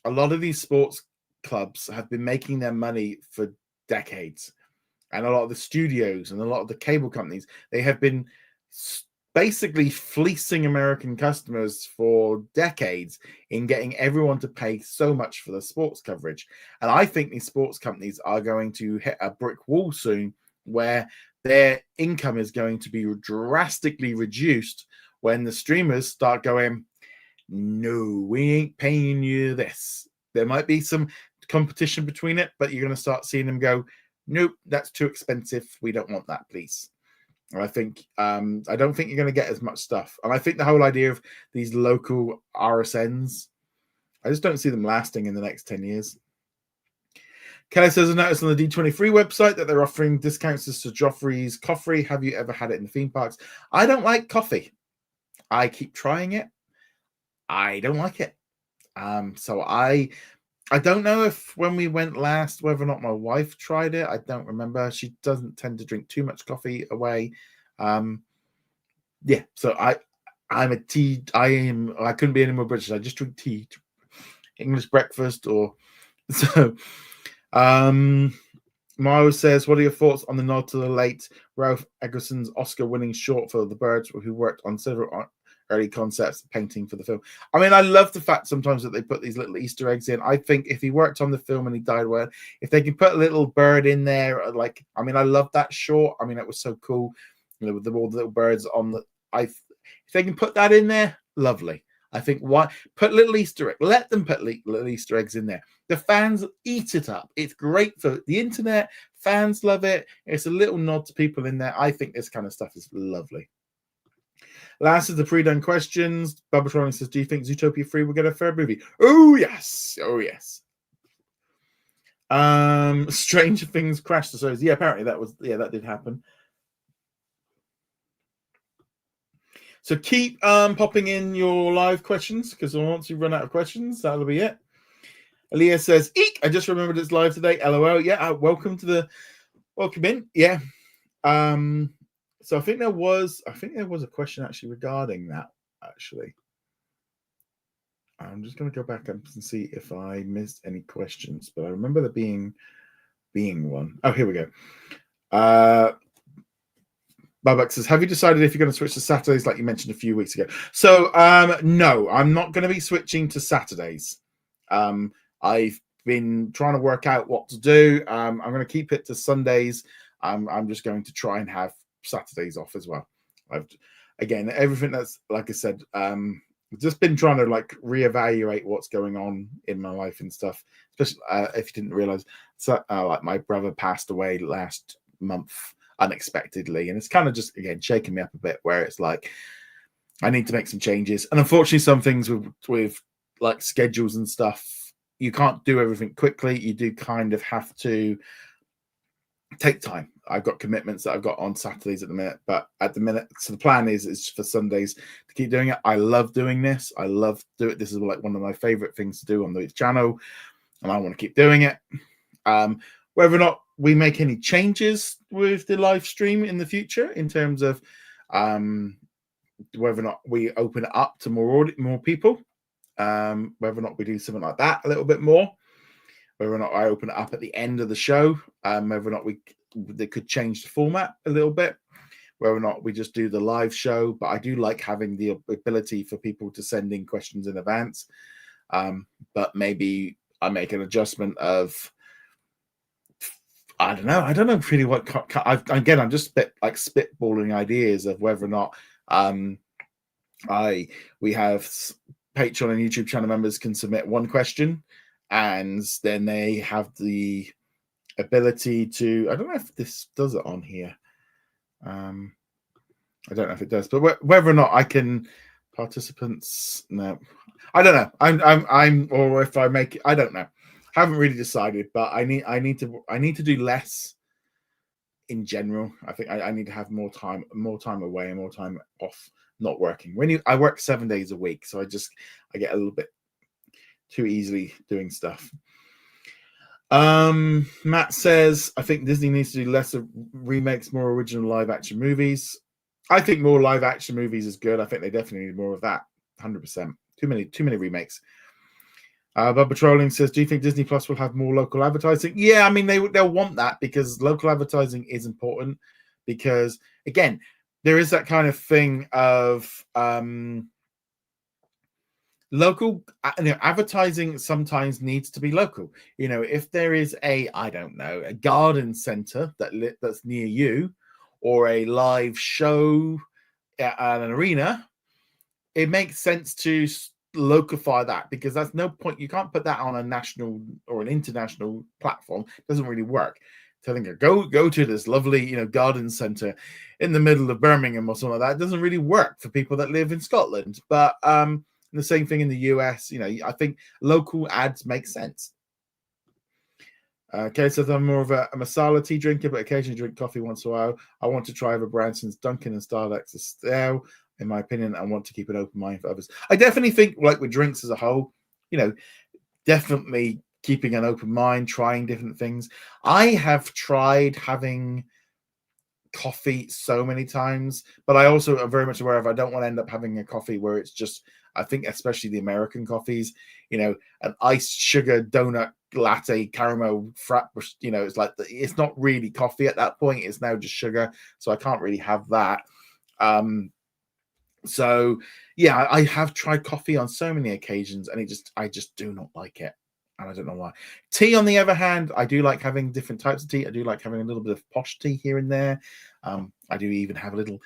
a lot of these sports clubs have been making their money for decades. And a lot of the studios and a lot of the cable companies, they have been basically fleecing American customers for decades in getting everyone to pay so much for the sports coverage. And I think these sports companies are going to hit a brick wall soon where their income is going to be drastically reduced when the streamers start going, no, we ain't paying you this. There might be some competition between it, but you're going to start seeing them go, nope, that's too expensive. We don't want that, please. I think I don't think you're going to get as much stuff. And I think the whole idea of these local RSNs, I just don't see them lasting in the next 10 years. Kelly says, I noticed on the D23 website that they're offering discounts to Joffrey's coffee. Have you ever had it in the theme parks? I don't like coffee. I keep trying it. I don't like it. So I don't know if when we went last, whether or not my wife tried it. I don't remember. She doesn't tend to drink too much coffee away. So I'm a tea. I couldn't be any more British. I just drink tea, English breakfast, or so. Miles says, what are your thoughts on the nod to the late Ralph Eggerson's Oscar-winning short for The Birds, who worked on several early concepts painting for the film? I mean, I love the fact sometimes that they put these little Easter eggs in. I think if he worked on the film and he died well, if they can put a little bird in there, like, I mean, I love that short. I mean, it was so cool, with all the little birds on the. If they can put that in there, lovely. I think why put little Easter egg. Let them put little Easter eggs in there. The fans eat it up. It's great for the internet. Fans love it. It's a little nod to people in there. I think this kind of stuff is lovely. Last is the pre-done questions. Babatronic says, do you think Zootopia 3 will get a third movie? Oh, yes. Oh, yes. Stranger Things crashed the series. Yeah, apparently that did happen. So keep popping in your live questions, because once you run out of questions, that'll be it. Aaliyah says, "Eek! I just remembered it's live today. LOL." Yeah, welcome in. Yeah. So I think there was a question actually regarding that. Actually, I'm just going to go back and see if I missed any questions, but I remember there being one. Oh, here we go. Babak says, have you decided if you're going to switch to Saturdays like you mentioned a few weeks ago? So, no, I'm not going to be switching to Saturdays. I've been trying to work out what to do. I'm going to keep it to Sundays. I'm just going to try and have Saturdays off as well. Again, everything that's, like I said, just been trying to like reevaluate what's going on in my life and stuff. Especially if you didn't realize, so like my brother passed away last month unexpectedly, and it's kind of just again shaking me up a bit, where it's like I need to make some changes. And unfortunately, some things with like schedules and stuff, you can't do everything quickly. You do kind of have to take time. I've got commitments that I've got on Saturdays at the minute, but at the minute, so the plan is for Sundays to keep doing it. I love doing this. I love do it. This is like one of my favorite things to do on the channel, and I want to keep doing it. Whether or not we make any changes with the live stream in the future, in terms of whether or not we open it up to more people, whether or not we do something like that a little bit more, whether or not I open it up at the end of the show, whether or not they could change the format a little bit, whether or not we just do the live show. But I do like having the ability for people to send in questions in advance. But maybe I make an adjustment of, I don't know really what. I'm just spitballing ideas of whether or not we have Patreon and YouTube channel members can submit one question, and then they have the ability to. I don't know if this does it on here. I don't know if it does, but whether or not I can participants. No, I don't know. I'm or if I make it, I don't know. Haven't really decided, but I need to do less in general. I think I need to have more time away and more time off not working. I work 7 days a week, so I get a little bit too easily doing stuff. Matt says, I think Disney needs to do less of remakes, more original live action movies. I think more live action movies is good. I think they definitely need more of that. 100%. Too many remakes. Bubba Trolling says, do you think Disney Plus will have more local advertising? Yeah, I mean, they'll want that, because local advertising is important, because again, there is that kind of thing of local advertising sometimes needs to be local. If there is a garden center that's near you, or a live show at an arena, it makes sense to locify that, because that's no point. You can't put that on a national or an international platform. It doesn't really work. Telling her go to this lovely garden center in the middle of Birmingham or something like that, it doesn't really work for people that live in Scotland. But the same thing in the US. I think local ads make sense. Okay, so I'm more of a masala tea drinker, but occasionally drink coffee once in a while. I want to try other brands, since Dunkin' and Starbucks are stale, in my opinion. I want to keep an open mind for others. I definitely think, like with drinks as a whole, definitely keeping an open mind, trying different things. I have tried having coffee so many times, but I also am very much aware of I don't want to end up having a coffee where it's just, I think especially the American coffees, an iced sugar donut latte caramel frap, it's like it's not really coffee at that point. It's now just sugar, so I can't really have that. So yeah, I have tried coffee on so many occasions, and I just do not like it, and I don't know why. Tea, on the other hand, I do like having different types of tea. I do like having a little bit of posh tea here and there. I do even have a little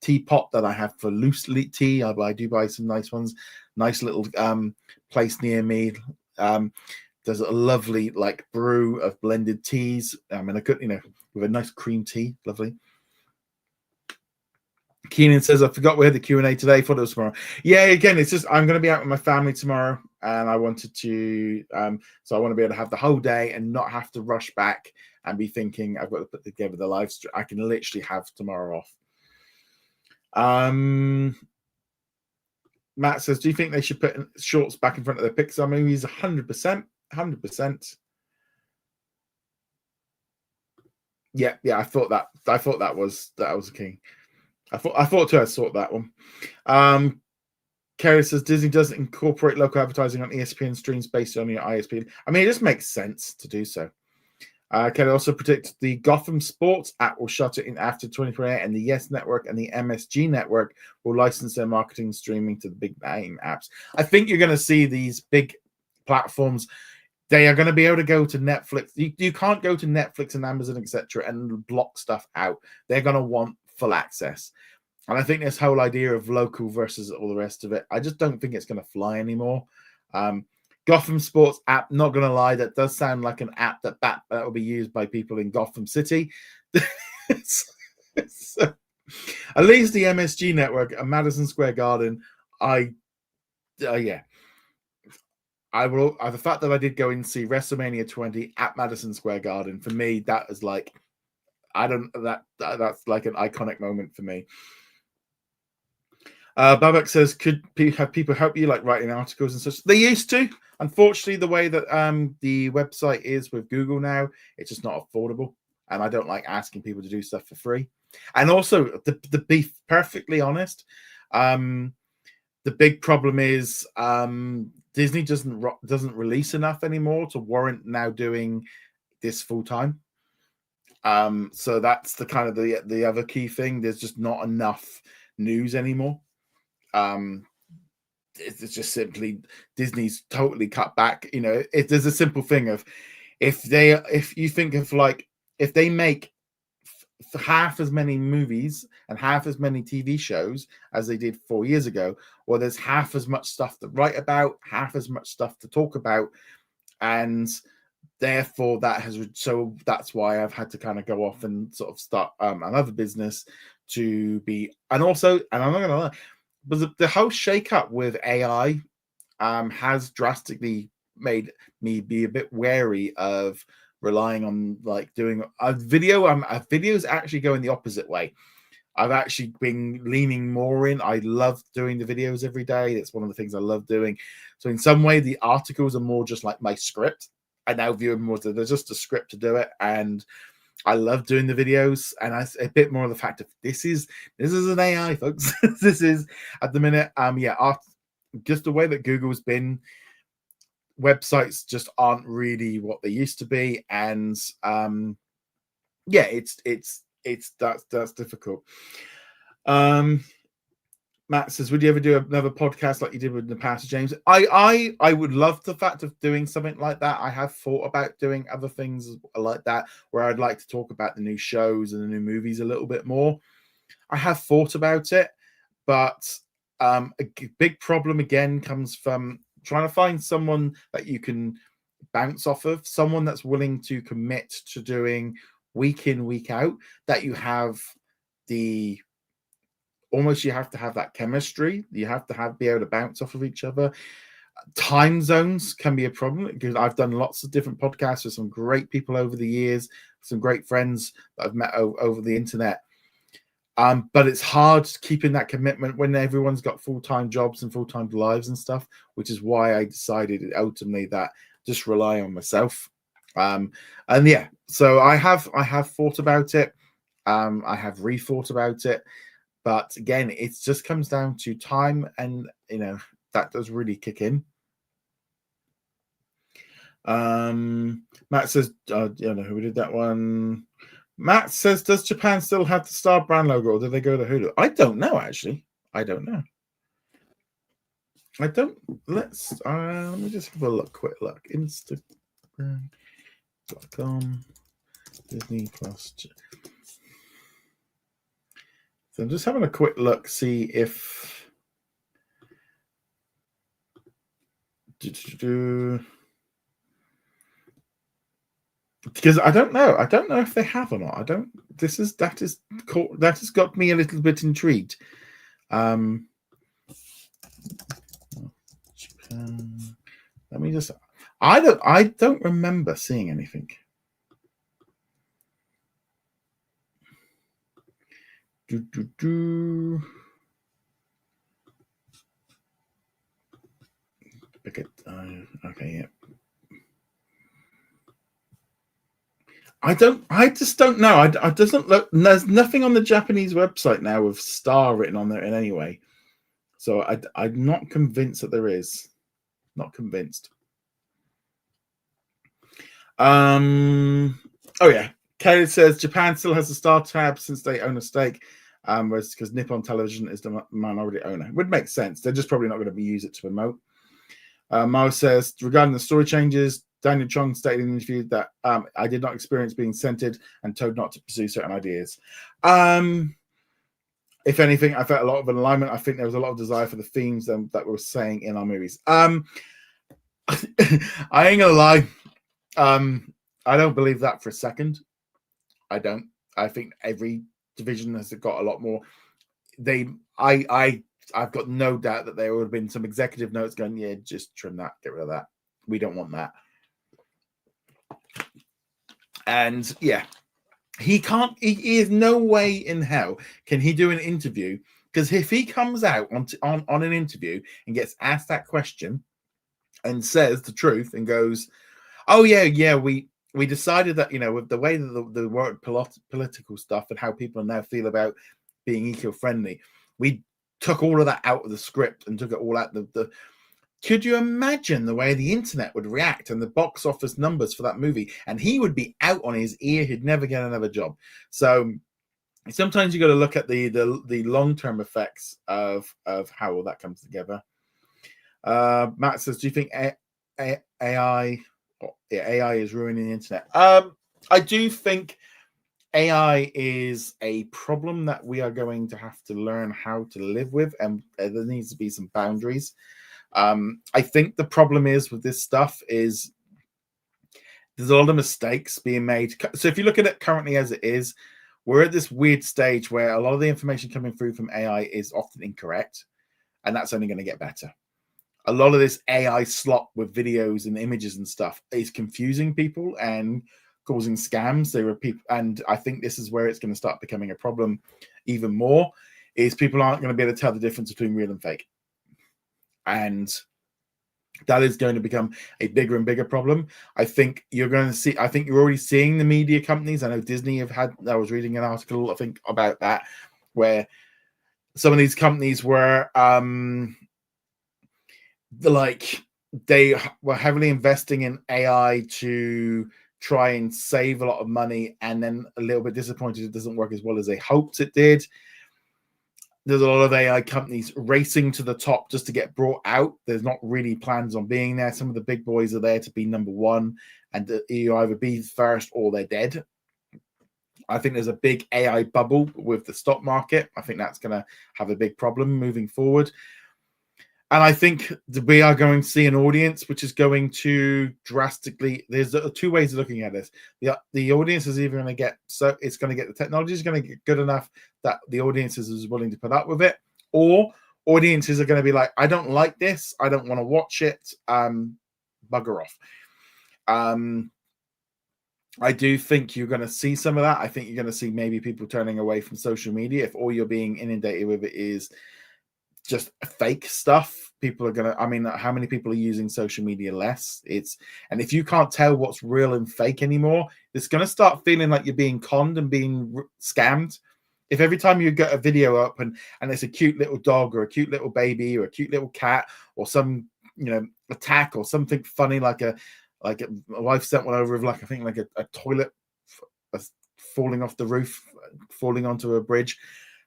teapot that I have for loose tea. I do buy some nice ones. Nice little place near me. There's a lovely brew of blended teas. And I could, with a nice cream tea, lovely. Keenan says, I forgot we had the Q&A today. Thought it was tomorrow. Yeah, again, it's just I'm going to be out with my family tomorrow, and I wanted to so I want to be able to have the whole day and not have to rush back and be thinking I've got to put together the live stream. I can literally have tomorrow off. Matt says, do you think they should put shorts back in front of their Pixar movies? 100%. 100%. Yeah, I thought that was a king. I thought to sort that one. Kerry says Disney doesn't incorporate local advertising on ESPN streams based on your ISP. I mean, it just makes sense to do so. Kelly also predicted the Gotham Sports app will shut it in after 2028, and the Yes Network and the MSG Network will license their marketing streaming to the big name apps. I think you're going to see these big platforms. They are going to be able to go to Netflix. You can't go to Netflix and Amazon, etc., and block stuff out. They're going to want full access. And I think this whole idea of local versus all the rest of it, I just don't think it's going to fly anymore. Gotham Sports app, not going to lie, that does sound like an app that will be used by people in Gotham City. So, at least the MSG Network at Madison Square Garden, yeah. I will. The fact that I did go and see WrestleMania 20 at Madison Square Garden, for me, that is like, that's like an iconic moment for me. Babak says, could have people help you, like writing articles and such? They used to. Unfortunately, the way that the website is with Google now, it's just not affordable. And I don't like asking people to do stuff for free. And also, to be perfectly honest, the big problem is Disney doesn't release enough anymore to warrant now doing this full time. So that's the kind of the other key thing. There's just not enough news anymore. It's just simply Disney's totally cut back. You know, there's a simple thing of if you think of like if they make half as many movies and half as many TV shows as they did 4 years ago, well, there's half as much stuff to write about, half as much stuff to talk about, and therefore that's why I've had to kind of go off and sort of start another business to be, and I'm not gonna lie, but the whole shake-up with AI has drastically made me be a bit wary of relying on like doing a video. A video's actually going the opposite way. I've actually been leaning more in. I love doing the videos every day. It's one of the things I love doing. So in some way, the articles are more just like my script. I now view them more as they're just a script to do it. And I love doing the videos, and a bit more of the fact of this is an AI, folks. This is at the minute, just the way that Google's been, websites just aren't really what they used to be, and that's difficult. Matt says, would you ever do another podcast like you did with the past, James? I would love the fact of doing something like that. I have thought about doing other things like that, where I'd like to talk about the new shows and the new movies a little bit more. I have thought about it, but a big problem again comes from trying to find someone that you can bounce off of, someone that's willing to commit to doing week in, week out, that you have you have to have that chemistry. You have to be able to bounce off of each other. Time zones can be a problem, because I've done lots of different podcasts with some great people over the years, some great friends that I've met over the internet. But it's hard keeping that commitment when everyone's got full-time jobs and full-time lives and stuff, which is why I decided ultimately that just rely on myself. So I have thought about it. I have rethought about it. But again, it just comes down to time, and that does really kick in. Matt says, who did that one? Matt says, does Japan still have the Star brand logo, or did they go to Hulu? I don't know, actually. I don't know. Let me just have a quick look. Instagram.com Disney Plus. So I'm just having a quick look, see if because I don't know if they have or not. That has got me a little bit intrigued. Japan. Let me just. I don't remember seeing anything. look at. Okay, yeah. I just don't know. I doesn't look. There's nothing on the Japanese website now with star written on there in any way. So I'm not convinced that there is. Not convinced. Oh yeah. Caleb says Japan still has a star tab since they own a stake. Whereas because Nippon Television is the minority owner. It would make sense. They're just probably not going to use it to promote. Mao says, regarding the story changes, Daniel Chong stated in an interview that I did not experience being censored and told not to pursue certain ideas. If anything, I felt a lot of an alignment. I think there was a lot of desire for the themes that we were saying in our movies. I ain't gonna lie. I don't believe that for a second. I don't. I think every division has got a lot more. I've got no doubt that there would have been some executive notes going, yeah, just trim that, get rid of that. We don't want that. And yeah, he can't, he is no way in hell can he do an interview, because if he comes out on an interview and gets asked that question and says the truth and goes, oh yeah, we decided that, with the way that the word political stuff and how people now feel about being eco-friendly, we took all of that out of the script and took it all out the could you imagine the way the internet would react and the box office numbers for that movie? And he would be out on his ear. He'd never get another job. So sometimes you got to look at the long-term effects of how all that comes together. Matt says, do you think AI is ruining the internet? I do think AI is a problem that we are going to have to learn how to live with, and there needs to be some boundaries. I think the problem is with this stuff is there's a lot of mistakes being made. So if you look at it currently as it is, we're at this weird stage where a lot of the information coming through from AI is often incorrect, and that's only going to get better. A lot of this AI slop with videos and images and stuff is confusing people and causing scams. There are people, and I think this is where it's going to start becoming a problem even more, is people aren't going to be able to tell the difference between real and fake. And that is going to become a bigger and bigger problem. I think you're already seeing the media companies. I know Disney have had, I was reading an article, I think, about that, where some of these companies were they were heavily investing in AI to try and save a lot of money, and then a little bit disappointed it doesn't work as well as they hoped it did. There's a lot of AI companies racing to the top just to get brought out. There's not really plans on being there. Some of the big boys are there to be number one, and you either be first or they're dead. I think there's a big AI bubble with the stock market. I think that's going to have a big problem moving forward. And I think we are going to see an audience which is going to drastically. There's two ways of looking at this. The audience is either going to get, so it's going to get, the technology is going to get good enough that the audiences is willing to put up with it, or audiences are going to be like, I don't like this, I don't want to watch it, bugger off. I do think you're going to see some of that. I think you're going to see maybe people turning away from social media if all you're being inundated with it is just fake stuff. People are gonna, I mean, how many people are using social media less? And if you can't tell what's real and fake anymore, it's gonna start feeling like you're being conned and being scammed. If every time you get a video up and it's a cute little dog or a cute little baby or a cute little cat or some attack or something funny, like a wife sent one over of I think a toilet falling off the roof, falling onto a bridge.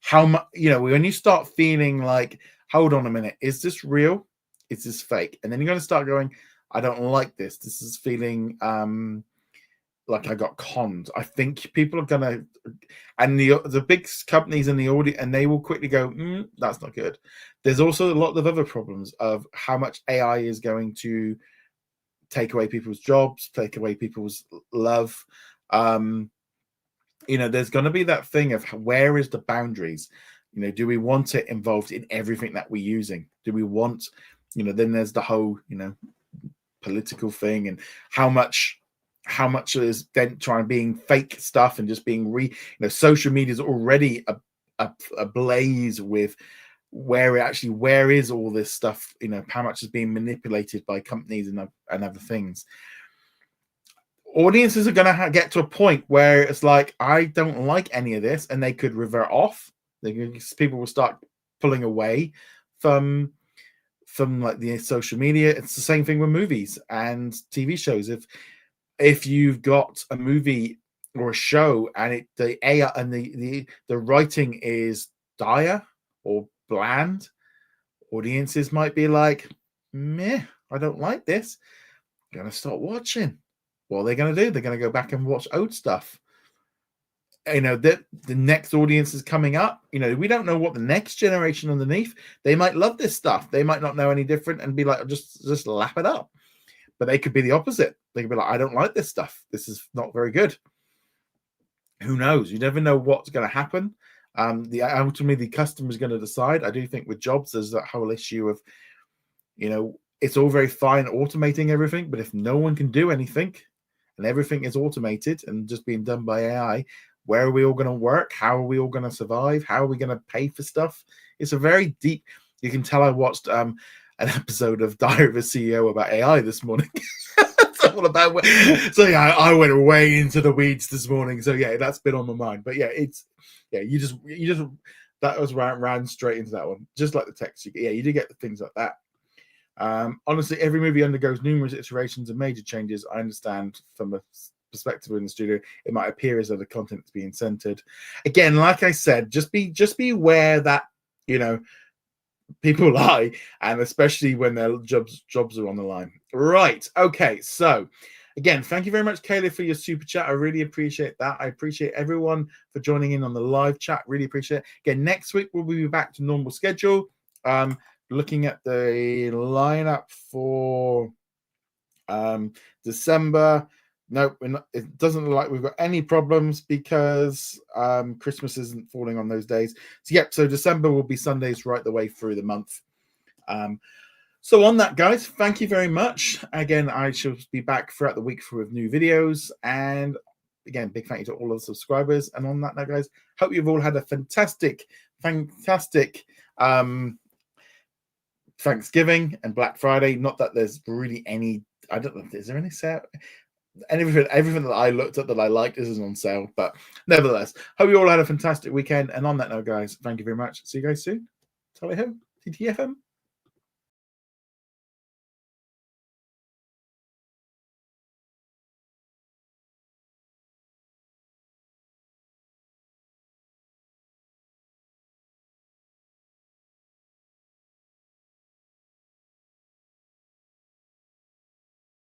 How much, when you start feeling like, hold on a minute, is this real? Is this fake? And then you're going to start going, I don't like this. This is feeling like I got conned. I think people are going to, and the big companies in the audience, and they will quickly go, that's not good. There's also a lot of other problems of how much AI is going to take away people's jobs, take away people's love. There's going to be that thing of where is the boundaries? Do we want it involved in everything that we're using? Do we want, then there's the whole, political thing, and how much is then trying being fake stuff and just being social media is already ablaze with where is all this stuff, how much is being manipulated by companies and other things. Audiences are going to get to a point where it's like, I don't like any of this, and they could revert off. People will start pulling away from like the social media. It's the same thing with movies and TV shows. If you've got a movie or a show and the AI and the writing is dire or bland, audiences might be like, meh, I don't like this. I'm gonna stop watching. What are they going to do? They're going to go back and watch old stuff. The next audience is coming up. We don't know what the next generation underneath. They might love this stuff. They might not know any different and be like, just lap it up. But they could be the opposite. They could be like, I don't like this stuff. This is not very good. Who knows? You never know what's going to happen. Ultimately, the customer is going to decide. I do think with jobs, there's that whole issue of, it's all very fine automating everything, but if no one can do anything, and everything is automated and just being done by AI, where are we all going to work? How are we all going to survive? How are we going to pay for stuff? It's a very deep. You can tell I watched an episode of Diary of a CEO about AI this morning. It's all about. So yeah, I went way into the weeds this morning. So yeah, that's been on my mind. But yeah, you just that was ran straight into that one, just like the text. You do get the things like that. Honestly, every movie undergoes numerous iterations and major changes. I understand from a perspective in the studio, it might appear as though the content is being censored. Again, like I said, just be aware that people lie, and especially when their jobs are on the line. Right. Okay. So again, thank you very much, Kayla, for your super chat. I really appreciate that. I appreciate everyone for joining in on the live chat. Really appreciate it. Again, next week we'll be back to normal schedule. Looking at the lineup for December. No, it doesn't look like we've got any problems because Christmas isn't falling on those days. So December will be Sundays right the way through the month. So on that, guys, thank you very much. Again, I shall be back throughout the week with new videos. And again, big thank you to all of the subscribers. And on that now, guys, hope you've all had a fantastic Thanksgiving and Black Friday. Not that there's really any, I don't know, is there any sale? And everything that I looked at that I liked is on sale. But nevertheless, hope you all had a fantastic weekend. And on that note, guys, thank you very much. See you guys soon. Tally ho, TTFM.